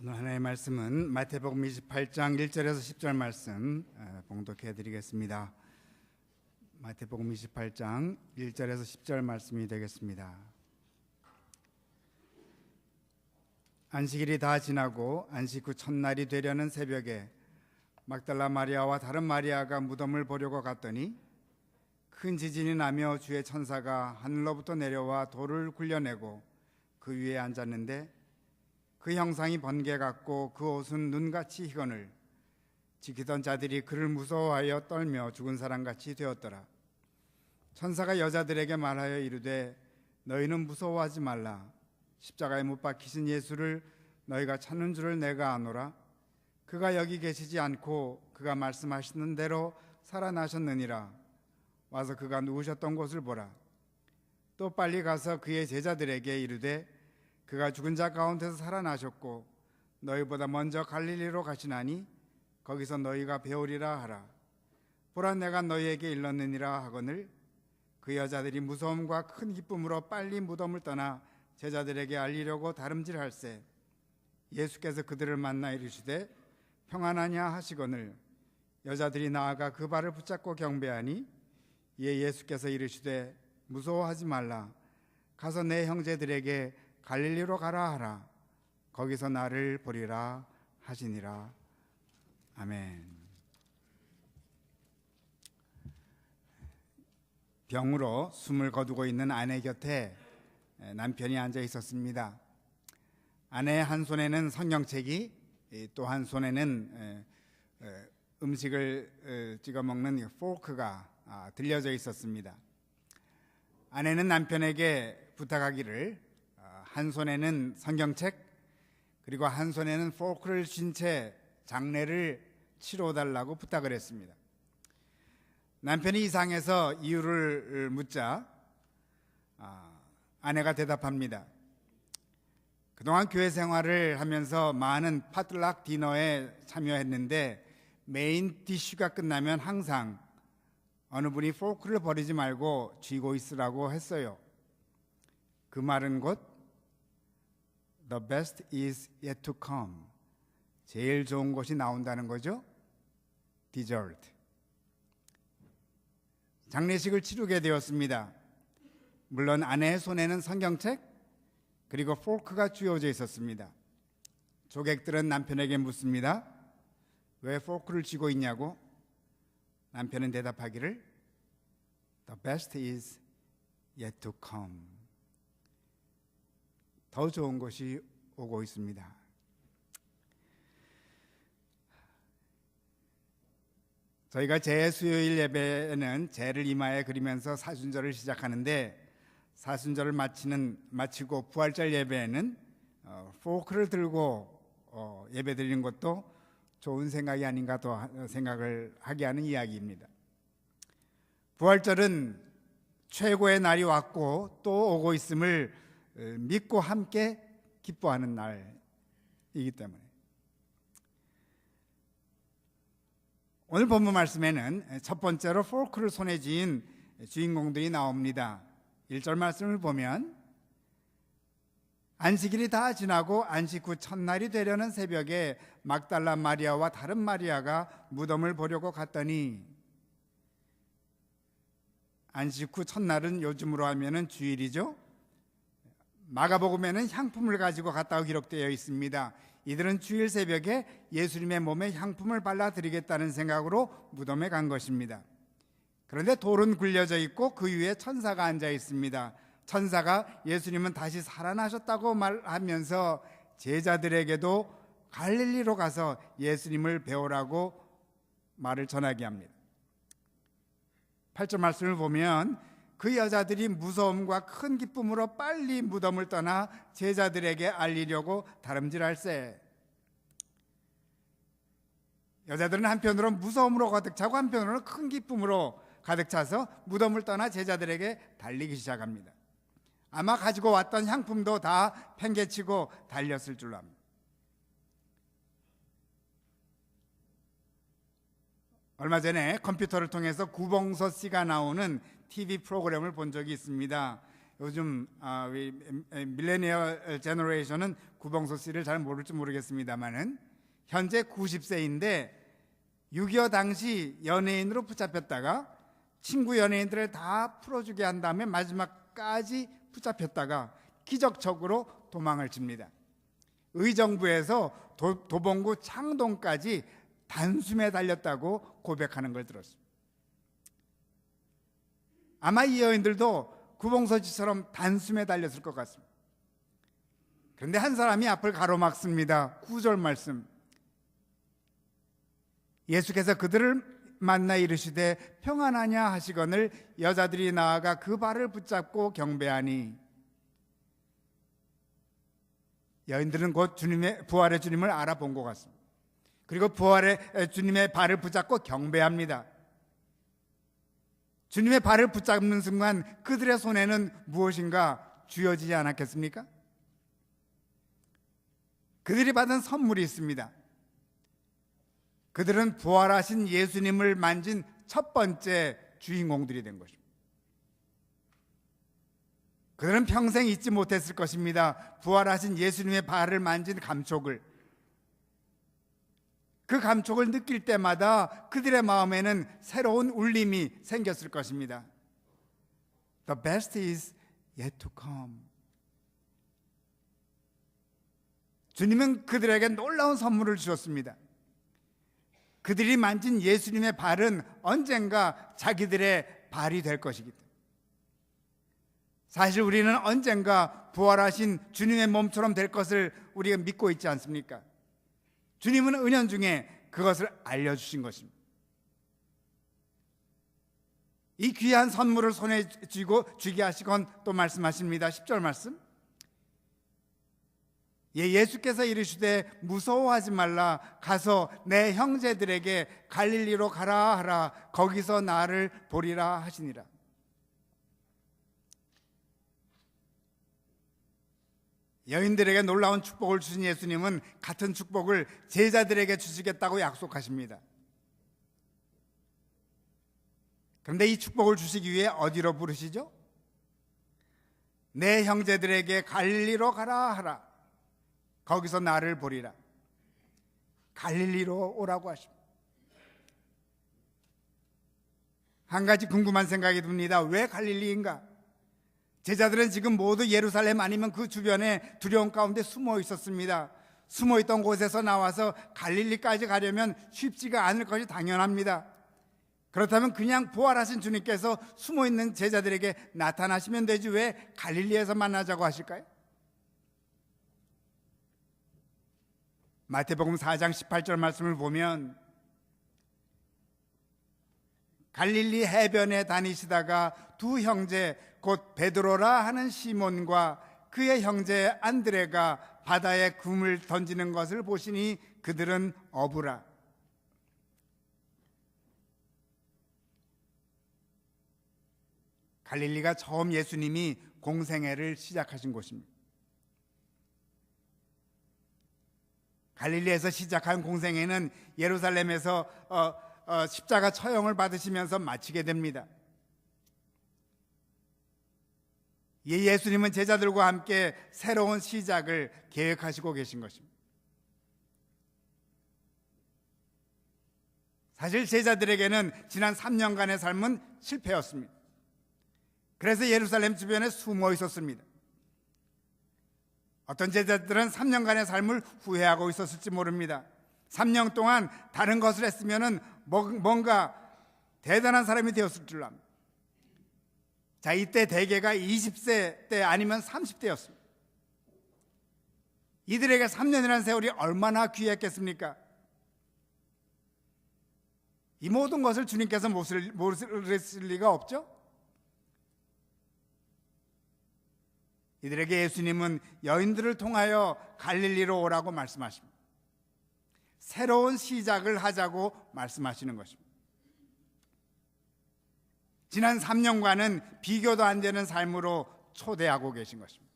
오늘 하나의 말씀은 마태복음 28장 1절에서 10절 말씀 봉독해 드리겠습니다. 마태복음 28장 1절에서 10절 말씀이 되겠습니다. 안식일이 다 지나고 안식 후 첫날이 되려는 새벽에 막달라 마리아와 다른 마리아가 무덤을 보려고 갔더니 큰 지진이 나며 주의 천사가 하늘로부터 내려와 돌을 굴려내고 그 위에 앉았는데 그 형상이 번개 같고 그 옷은 눈같이 희건을 지키던 자들이 그를 무서워하여 떨며 죽은 사람같이 되었더라. 천사가 여자들에게 말하여 이르되 너희는 무서워하지 말라. 십자가에 못 박히신 예수를 너희가 찾는 줄을 내가 아노라. 그가 여기 계시지 않고 그가 말씀하시는 대로 살아나셨느니라. 와서 그가 누우셨던 곳을 보라. 또 빨리 가서 그의 제자들에게 이르되 그가 죽은 자 가운데서 살아나셨고 너희보다 먼저 갈릴리로 가시나니 거기서 너희가 배우리라 하라. 보라 내가 너희에게 일렀느니라 하거늘 그 여자들이 무서움과 큰 기쁨으로 빨리 무덤을 떠나 제자들에게 알리려고 다름질할세. 예수께서 그들을 만나 이르시되 평안하냐 하시거늘 여자들이 나아가 그 발을 붙잡고 경배하니 이에 예수께서 이르시되 무서워하지 말라. 가서 내 형제들에게 갈릴리로 가라 하라. 거기서 나를 보리라 하시니라. 아멘. 병으로 숨을 거두고 있는 아내 곁에 남편이 앉아 있었습니다. 아내의 한 손에는 성경책이 또 한 손에는 음식을 찍어 먹는 포크가 들려져 있었습니다. 아내는 남편에게 부탁하기를 한 손에는 성경책 그리고 한 손에는 포크를 쥔 채 장례를 치러달라고 부탁을 했습니다. 남편이 이상해서 이유를 묻자 아내가 대답합니다. 그동안 교회 생활을 하면서 많은 파틀락 디너에 참여했는데 메인 디쉬가 끝나면 항상 어느 분이 포크를 버리지 말고 쥐고 있으라고 했어요. 그 말은 곧 The best is yet to come. 제일 좋은 것이 나온다는 거죠. Dessert. 장례식을 치르게 되었습니다. 물론 아내의 손에는 성경책 그리고 포크가 쥐어져 있었습니다. 조객들은 남편에게 묻습니다. 왜 포크를 쥐고 있냐고? 남편은 대답하기를 The best is yet to come. 더 좋은 것이 오고 있습니다. 저희가 제수요일 예배는 제를 이마에 그리면서 사순절을 시작하는데 사순절을 마치고 부활절 예배에는 포크를 들고 예배 드리는 것도 좋은 생각이 아닌가 또 생각을 하게 하는 이야기입니다. 부활절은 최고의 날이 왔고 또 오고 있음을 믿고 함께 기뻐하는 날이기 때문에 오늘 본문 말씀에는 첫 번째로 포크를 손에 쥔 주인공들이 나옵니다. 1절 말씀을 보면 안식일이 다 지나고 안식 후 첫날이 되려는 새벽에 막달라 마리아와 다른 마리아가 무덤을 보려고 갔더니 안식 후 첫날은 요즘으로 하면은 주일이죠. 마가복음에는 향품을 가지고 갔다고 기록되어 있습니다. 이들은 주일 새벽에 예수님의 몸에 향품을 발라드리겠다는 생각으로 무덤에 간 것입니다. 그런데 돌은 굴려져 있고 그 위에 천사가 앉아 있습니다. 천사가 예수님은 다시 살아나셨다고 말하면서 제자들에게도 갈릴리로 가서 예수님을 배우라고 말을 전하게 합니다. 8절 말씀을 보면 그 여자들이 무서움과 큰 기쁨으로 빨리 무덤을 떠나 제자들에게 알리려고 다름질할세. 여자들은 한편으로 무서움으로 가득 차고 한편으로는 큰 기쁨으로 가득 차서 무덤을 떠나 제자들에게 달리기 시작합니다. 아마 가지고 왔던 향품도 다 팽개치고 달렸을 줄로 압니다. 얼마 전에 컴퓨터를 통해서 구봉서 씨가 나오는 TV 프로그램을 본 적이 있습니다. 요즘 밀레니얼 제너레이션은 구봉서 씨를 잘 모를지 모르겠습니다만은 현재 90세인데 6.25 당시 연예인으로 붙잡혔다가 친구 연예인들을 다 풀어주게 한 다음에 마지막까지 붙잡혔다가 기적적으로 도망을 칩니다. 의정부에서 도봉구 창동까지 단숨에 달렸다고 고백하는 걸 들었습니다. 아마 이 여인들도 구봉서 씨처럼 단숨에 달렸을 것 같습니다. 그런데 한 사람이 앞을 가로막습니다. 9절 말씀. 예수께서 그들을 만나 이르시되 평안하냐 하시거늘 여자들이 나아가 그 발을 붙잡고 경배하니. 여인들은 곧 부활의 주님을 알아본 것 같습니다. 그리고 부활의 주님의 발을 붙잡고 경배합니다. 주님의 발을 붙잡는 순간 그들의 손에는 무엇인가 쥐어지지 않았겠습니까? 그들이 받은 선물이 있습니다. 그들은 부활하신 예수님을 만진 첫 번째 주인공들이 된 것입니다. 그들은 평생 잊지 못했을 것입니다. 부활하신 예수님의 발을 만진 감촉을. 그 감촉을 느낄 때마다 그들의 마음에는 새로운 울림이 생겼을 것입니다. The best is yet to come. 주님은 그들에게 놀라운 선물을 주셨습니다. 그들이 만진 예수님의 발은 언젠가 자기들의 발이 될 것이기 때문에. 사실 우리는 언젠가 부활하신 주님의 몸처럼 될 것을 우리가 믿고 있지 않습니까? 주님은 은연중에 그것을 알려주신 것입니다. 이 귀한 선물을 손에 쥐고 주게 하시곤 또 말씀하십니다. 10절 말씀. 예수께서 이르시되 무서워하지 말라. 가서 내 형제들에게 갈릴리로 가라 하라. 거기서 나를 보리라 하시니라. 여인들에게 놀라운 축복을 주신 예수님은 같은 축복을 제자들에게 주시겠다고 약속하십니다. 그런데 이 축복을 주시기 위해 어디로 부르시죠? 내 형제들에게 갈릴리로 가라 하라. 거기서 나를 보리라. 갈릴리로 오라고 하십니다. 한 가지 궁금한 생각이 듭니다. 왜 갈릴리인가? 제자들은 지금 모두 예루살렘 아니면 그 주변에 두려움 가운데 숨어 있었습니다. 숨어 있던 곳에서 나와서 갈릴리까지 가려면 쉽지가 않을 것이 당연합니다. 그렇다면 그냥 부활하신 주님께서 숨어 있는 제자들에게 나타나시면 되지 왜 갈릴리에서 만나자고 하실까요? 마태복음 4장 18절 말씀을 보면 갈릴리 해변에 다니시다가 두 형제 곧 베드로라 하는 시몬과 그의 형제 안드레가 바다에 금을 던지는 것을 보시니 그들은 어부라. 갈릴리가 처음 예수님이 공생애를 시작하신 곳입니다. 갈릴리에서 시작한 공생애는 예루살렘에서 십자가 처형을 받으시면서 마치게 됩니다. 예수님은 제자들과 함께 새로운 시작을 계획하시고 계신 것입니다. 사실 제자들에게는 지난 3년간의 삶은 실패였습니다. 그래서 예루살렘 주변에 숨어 있었습니다. 어떤 제자들은 3년간의 삶을 후회하고 있었을지 모릅니다. 3년 동안 다른 것을 했으면 뭔가 대단한 사람이 되었을 줄 압니다. 자, 이때 대개가 20세 때 아니면 30대였습니다. 이들에게 3년이라는 세월이 얼마나 귀했겠습니까? 이 모든 것을 주님께서 모르실 리가 없죠? 이들에게 예수님은 여인들을 통하여 갈릴리로 오라고 말씀하십니다. 새로운 시작을 하자고 말씀하시는 것입니다. 지난 3년간은 비교도 안 되는 삶으로 초대하고 계신 것입니다.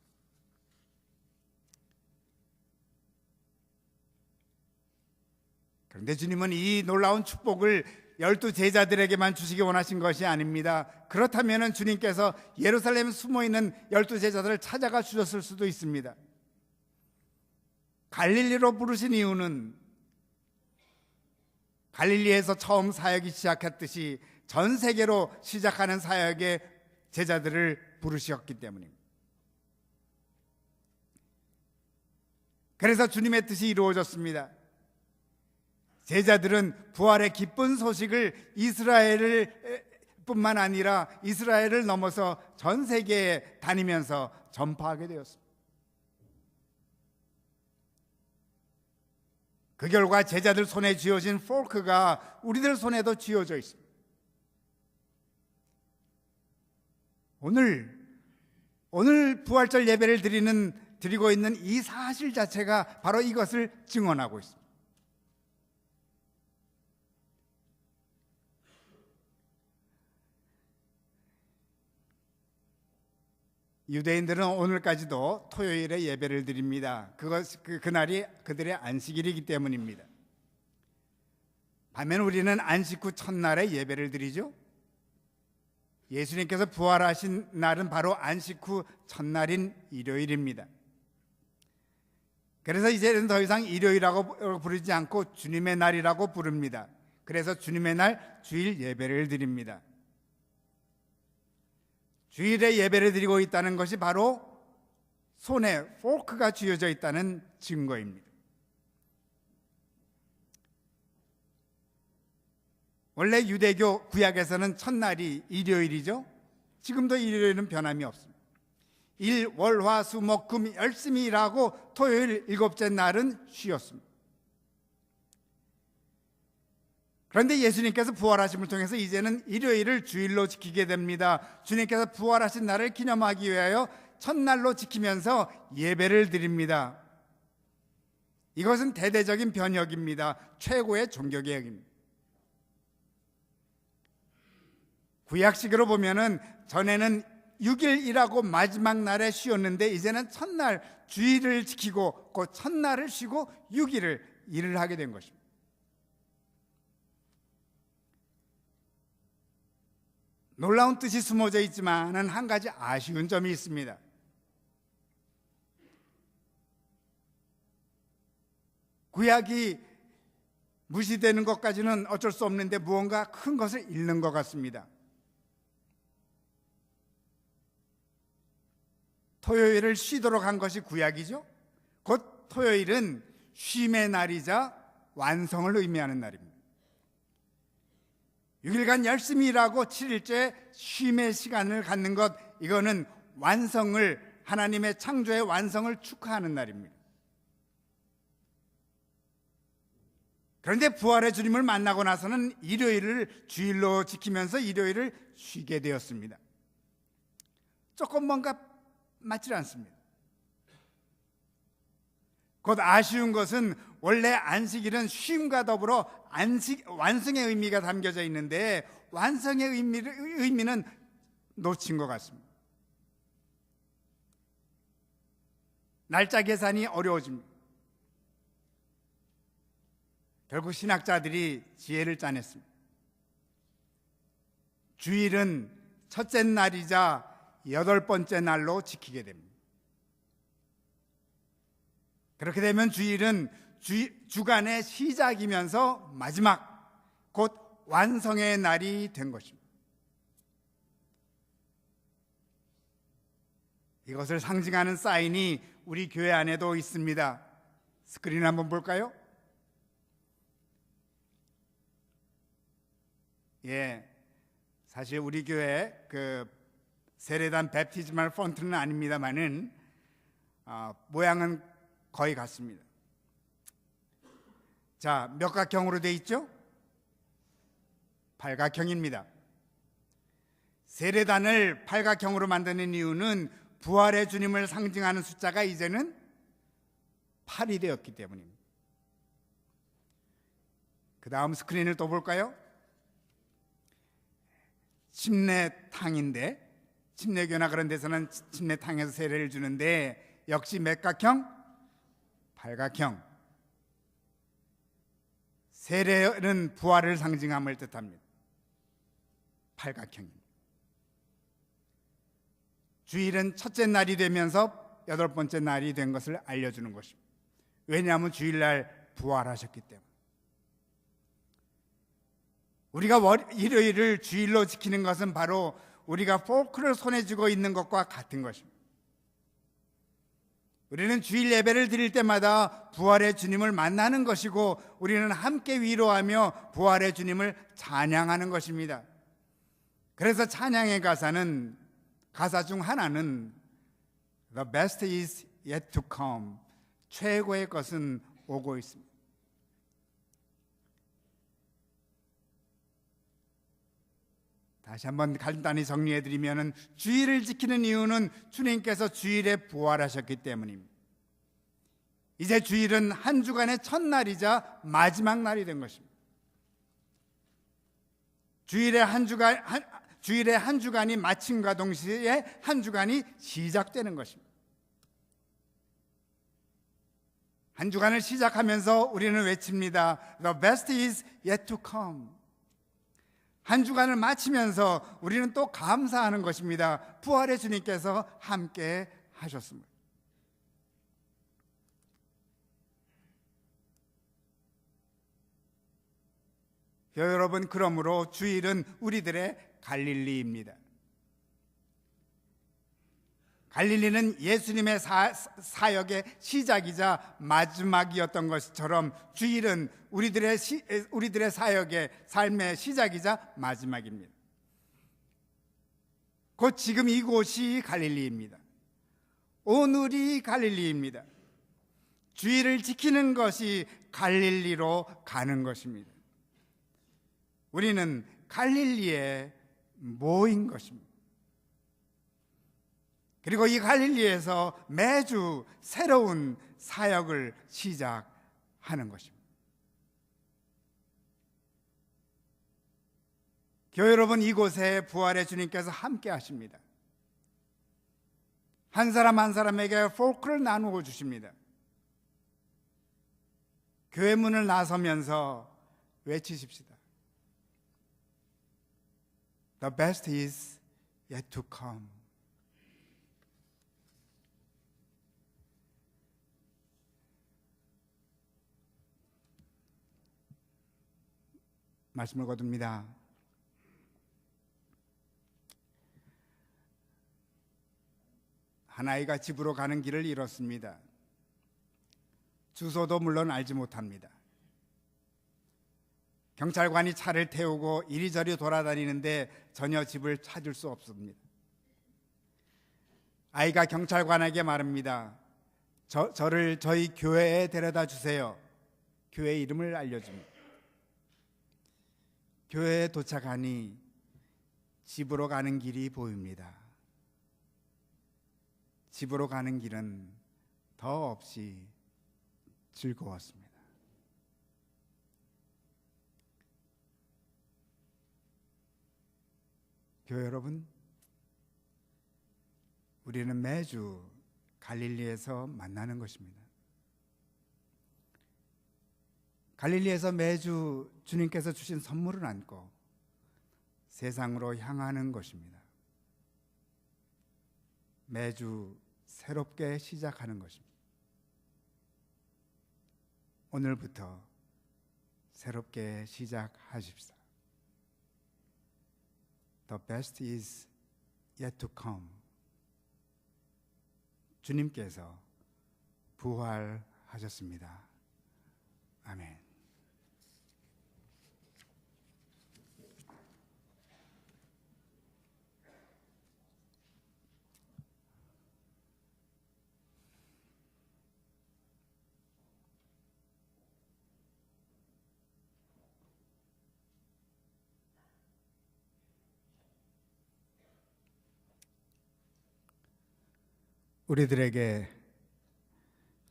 그런데 주님은 이 놀라운 축복을 12 제자들에게만 주시기 원하신 것이 아닙니다. 그렇다면 주님께서 예루살렘에 숨어있는 12 제자들을 찾아가 주셨을 수도 있습니다. 갈릴리로 부르신 이유는 갈릴리에서 처음 사역이 시작했듯이 전 세계로 시작하는 사역의 제자들을 부르셨기 때문입니다. 그래서 주님의 뜻이 이루어졌습니다. 제자들은 부활의 기쁜 소식을 이스라엘을 뿐만 아니라 이스라엘을 넘어서 전 세계에 다니면서 전파하게 되었습니다. 그 결과 제자들 손에 쥐어진 포크가 우리들 손에도 쥐어져 있습니다. 오늘 부활절 예배를 드리고 있는 이 사실 자체가 바로 이것을 증언하고 있습니다. 유대인들은 오늘까지도 토요일에 예배를 드립니다. 그날이 그들의 안식일이기 때문입니다. 반면 우리는 안식 후 첫날에 예배를 드리죠. 예수님께서 부활하신 날은 바로 안식 후 첫날인 일요일입니다. 그래서 이제는 더 이상 일요일이라고 부르지 않고 주님의 날이라고 부릅니다. 그래서 주님의 날 주일 예배를 드립니다. 주일에 예배를 드리고 있다는 것이 바로 손에 포크가 쥐어져 있다는 증거입니다. 원래 유대교 구약에서는 첫날이 일요일이죠. 지금도 일요일은 변함이 없습니다. 일, 월, 화, 수, 목, 금 열심히 일하고 토요일 일곱째 날은 쉬었습니다. 그런데 예수님께서 부활하심을 통해서 이제는 일요일을 주일로 지키게 됩니다. 주님께서 부활하신 날을 기념하기 위하여 첫날로 지키면서 예배를 드립니다. 이것은 대대적인 변혁입니다. 최고의 종교개혁입니다. 구약식으로 보면은 전에는 6일 일하고 마지막 날에 쉬었는데 이제는 첫날 주일을 지키고 그 첫날을 쉬고 6일을 일을 하게 된 것입니다. 놀라운 뜻이 숨어져 있지만 한 가지 아쉬운 점이 있습니다. 구약이 무시되는 것까지는 어쩔 수 없는데 무언가 큰 것을 잃는 것 같습니다. 토요일을 쉬도록 한 것이 구약이죠. 곧 토요일은 쉼의 날이자 완성을 의미하는 날입니다. 6일간 열심히 일하고 7일째 쉼의 시간을 갖는 것, 이거는 완성을, 하나님의 창조의 완성을 축하하는 날입니다. 그런데 부활의 주님을 만나고 나서는 일요일을 주일로 지키면서 일요일을 쉬게 되었습니다. 조금 뭔가 맞지 않습니다. 곧 아쉬운 것은 원래 안식일은 쉼과 더불어 완성의 의미가 담겨져 있는데 완성의 의미는 놓친 것 같습니다. 날짜 계산이 어려워집니다. 결국 신학자들이 지혜를 짜냈습니다. 주일은 첫째 날이자 8번째 날로 지키게 됩니다. 그렇게 되면 주일은 주간의 시작이면서 마지막, 곧 완성의 날이 된 것입니다. 이것을 상징하는 사인이 우리 교회 안에도 있습니다. 스크린 한번 볼까요? 예, 사실 우리 교회 세례단 베프티즈말 폰트는 아닙니다만은 모양은 거의 같습니다. 자, 몇 각형으로 되어 있죠? 팔각형입니다. 세례단을 팔각형으로 만드는 이유는 부활의 주님을 상징하는 숫자가 이제는 8이 되었기 때문입니다. 그 다음 스크린을 또 볼까요? 침례탕인데, 침례교나 그런 데서는 침례탕에서 세례를 주는데 역시 몇 각형? 팔각형. 세례는 부활을 상징함을 뜻합니다. 팔각형입니다. 주일은 첫째 날이 되면서 여덟 번째 날이 된 것을 알려주는 것입니다. 왜냐하면 주일날 부활하셨기 때문에. 우리가 일요일을 주일로 지키는 것은 바로 우리가 포크를 손에 쥐고 있는 것과 같은 것입니다. 우리는 주일 예배를 드릴 때마다 부활의 주님을 만나는 것이고 우리는 함께 위로하며 부활의 주님을 찬양하는 것입니다. 그래서 찬양의 가사 중 하나는 The best is yet to come. 최고의 것은 오고 있습니다. 다시 한번 간단히 정리해드리면 주일을 지키는 이유는 주님께서 주일에 부활하셨기 때문입니다. 이제 주일은 한 주간의 첫날이자 마지막 날이 된 것입니다. 주일의 한 주간이 마침과 동시에 한 주간이 시작되는 것입니다. 한 주간을 시작하면서 우리는 외칩니다. The best is yet to come. 한 주간을 마치면서 우리는 또 감사하는 것입니다. 부활의 주님께서 함께 하셨습니다. 여러분, 그러므로 주일은 우리들의 갈릴리입니다. 갈릴리는 예수님의 사역의 시작이자 마지막이었던 것처럼 주일은 우리들의 사역의 삶의 시작이자 마지막입니다. 곧 지금 이곳이 갈릴리입니다. 오늘이 갈릴리입니다. 주일을 지키는 것이 갈릴리로 가는 것입니다. 우리는 갈릴리에 모인 것입니다. 그리고 이 갈릴리에서 매주 새로운 사역을 시작하는 것입니다. 교회 여러분, 이곳에 부활의 주님께서 함께 하십니다. 한 사람 한 사람에게 포크를 나누어 주십니다. 교회 문을 나서면서 외치십시다. The best is yet to come. 말씀을 거둡니다. 한 아이가 집으로 가는 길을 잃었습니다. 주소도 물론 알지 못합니다. 경찰관이 차를 태우고 이리저리 돌아다니는데 전혀 집을 찾을 수 없습니다. 아이가 경찰관에게 말합니다. 저를 저희 교회에 데려다 주세요. 교회 이름을 알려줍니다. 교회에 도착하니 집으로 가는 길이 보입니다. 집으로 가는 길은 더없이 즐거웠습니다. 교회 여러분, 우리는 매주 갈릴리에서 만나는 것입니다. 갈릴리에서 매주 주님께서 주신 선물을 안고 세상으로 향하는 것입니다. 매주 새롭게 시작하는 것입니다. 오늘부터 새롭게 시작하십시다. The best is yet to come. 주님께서 부활하셨습니다. 아멘. 우리들에게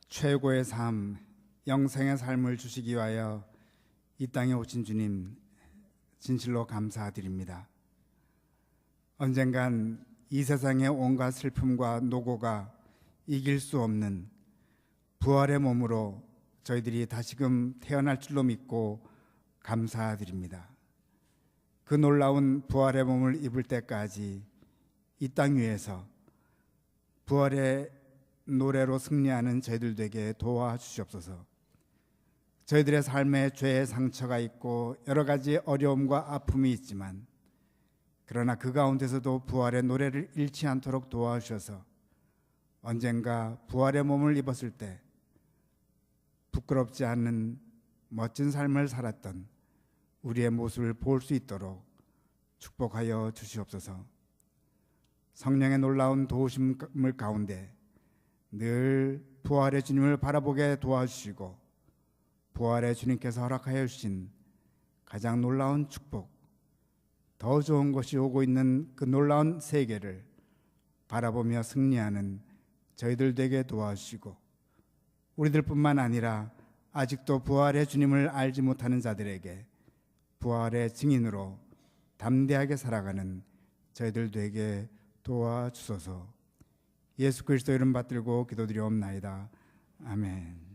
최고의 삶, 영생의 삶을 주시기 위하여 이 땅에 오신 주님 진실로 감사드립니다. 언젠간 이 세상의 온갖 슬픔과 노고가 이길 수 없는 부활의 몸으로 저희들이 다시금 태어날 줄로 믿고 감사드립니다. 그 놀라운 부활의 몸을 입을 때까지 이 땅 위에서 부활의 노래로 승리하는 저희들 되게 도와주시옵소서. 저희들의 삶에 죄의 상처가 있고 여러 가지 어려움과 아픔이 있지만 그러나 그 가운데서도 부활의 노래를 잃지 않도록 도와주셔서 언젠가 부활의 몸을 입었을 때 부끄럽지 않은 멋진 삶을 살았던 우리의 모습을 볼 수 있도록 축복하여 주시옵소서. 성령의 놀라운 도우심을 가운데 늘 부활의 주님을 바라보게 도와주시고 부활의 주님께서 허락하여 주신 가장 놀라운 축복, 더 좋은 것이 오고 있는 그 놀라운 세계를 바라보며 승리하는 저희들 되게 도와주시고 우리들뿐만 아니라 아직도 부활의 주님을 알지 못하는 자들에게 부활의 증인으로 담대하게 살아가는 저희들 되게 도와주소서. 예수 그리스도 이름 받들고 기도드리옵나이다. 아멘.